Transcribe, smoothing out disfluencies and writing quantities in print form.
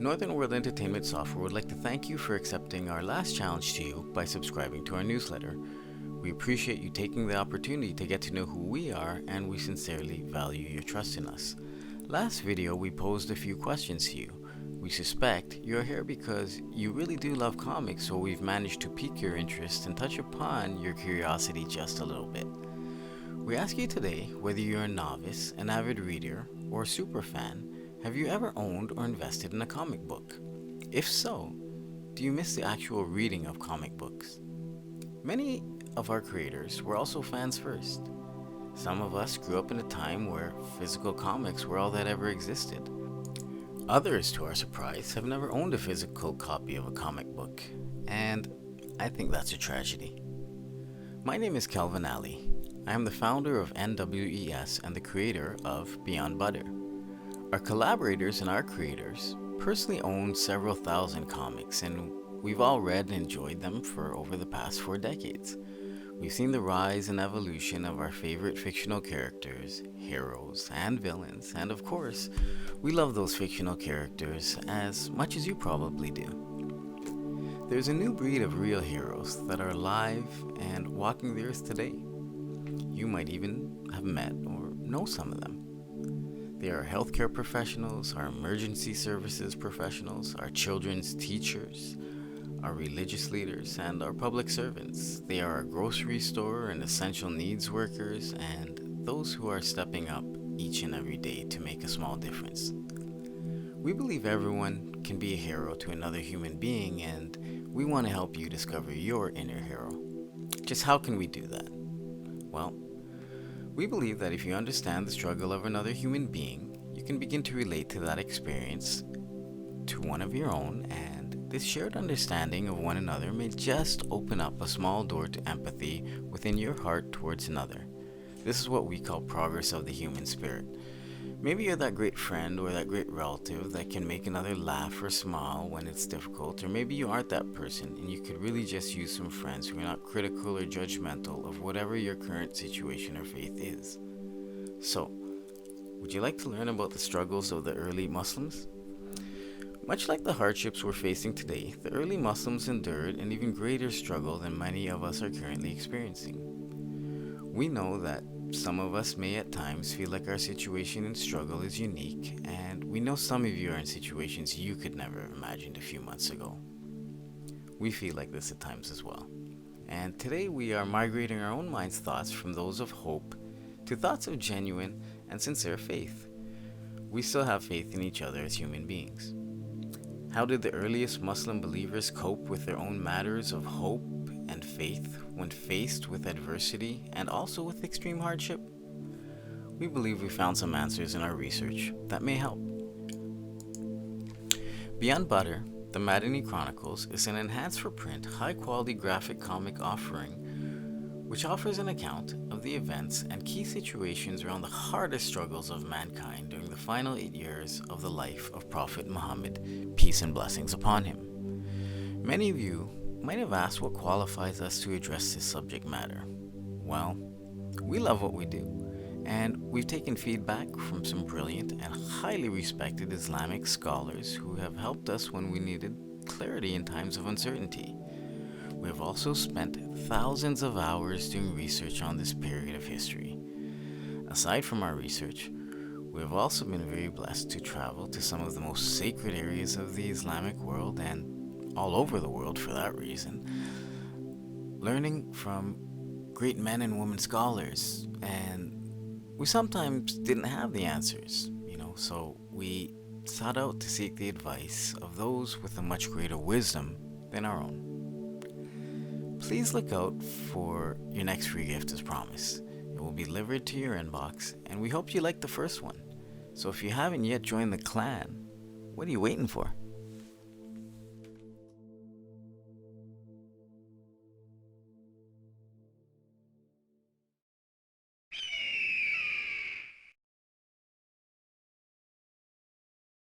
Northern World Entertainment Software would like to thank you for accepting our last challenge to you by subscribing to our newsletter. We appreciate you taking the opportunity to get to know who we are, and we sincerely value your trust in us. Last video, we posed a few questions to you. We suspect you're here because you really do love comics, so we've managed to pique your interest and touch upon your curiosity just a little bit. We ask you today whether you're a novice, an avid reader, or a super fan. Have you ever owned or invested in a comic book? If so, do you miss the actual reading of comic books? Many of our creators were also fans first. Some of us grew up in a time where physical comics were all that ever existed. Others, to our surprise, have never owned a physical copy of a comic book, and I think that's a tragedy. My name is Kelvin Ali. I am the founder of NWES and the creator of Beyond Badr. Our collaborators and our creators personally own several thousand comics, and we've all read and enjoyed them for over the past 4 decades. We've seen the rise and evolution of our favorite fictional characters, heroes, and villains, and of course, we love those fictional characters as much as you probably do. There's a new breed of real heroes that are alive and walking the earth today. You might even have met or know some of them. They are healthcare professionals, our emergency services professionals, our children's teachers, our religious leaders, and our public servants. They are our grocery store and essential needs workers, and those who are stepping up each and every day to make a small difference. We believe everyone can be a hero to another human being, and we want to help you discover your inner hero. Just how can we do that? Well, we believe that if you understand the struggle of another human being, you can begin to relate to that experience to one of your own, and this shared understanding of one another may just open up a small door to empathy within your heart towards another. This is what we call progress of the human spirit. Maybe you're that great friend or that great relative that can make another laugh or smile when it's difficult, or maybe you aren't that person and you could really just use some friends who are not critical or judgmental of whatever your current situation or faith is. So, would you like to learn about the struggles of the early Muslims? Much like the hardships we're facing today, the early Muslims endured an even greater struggle than many of us are currently experiencing. We know that some of us may at times feel like our situation and struggle is unique, and we know some of you are in situations you could never have imagined a few months ago. We feel like this at times as well. And today we are migrating our own mind's thoughts from those of hope to thoughts of genuine and sincere faith. We still have faith in each other as human beings. How did the earliest Muslim believers cope with their own matters of hope and faith when faced with adversity and also with extreme hardship? We believe we found some answers in our research that may help. Beyond Badr, the Madani Chronicles is an enhanced for print, high-quality graphic comic offering which offers an account of the events and key situations around the hardest struggles of mankind during the final 8 years of the life of Prophet Muhammad, peace and blessings upon him. Many of you might have asked what qualifies us to address this subject matter. Well, we love what we do, and we've taken feedback from some brilliant and highly respected Islamic scholars who have helped us when we needed clarity in times of uncertainty. We have also spent thousands of hours doing research on this period of history. Aside from our research, we have also been very blessed to travel to some of the most sacred areas of the Islamic world and all over the world for that reason, learning from great men and women scholars, and we sometimes didn't have the answers, so we sought out to seek the advice of those with a much greater wisdom than our own. Please look out for your next free gift as promised. It will be delivered to your inbox, and we hope you liked the first one. So if you haven't yet joined the clan, what are you waiting for?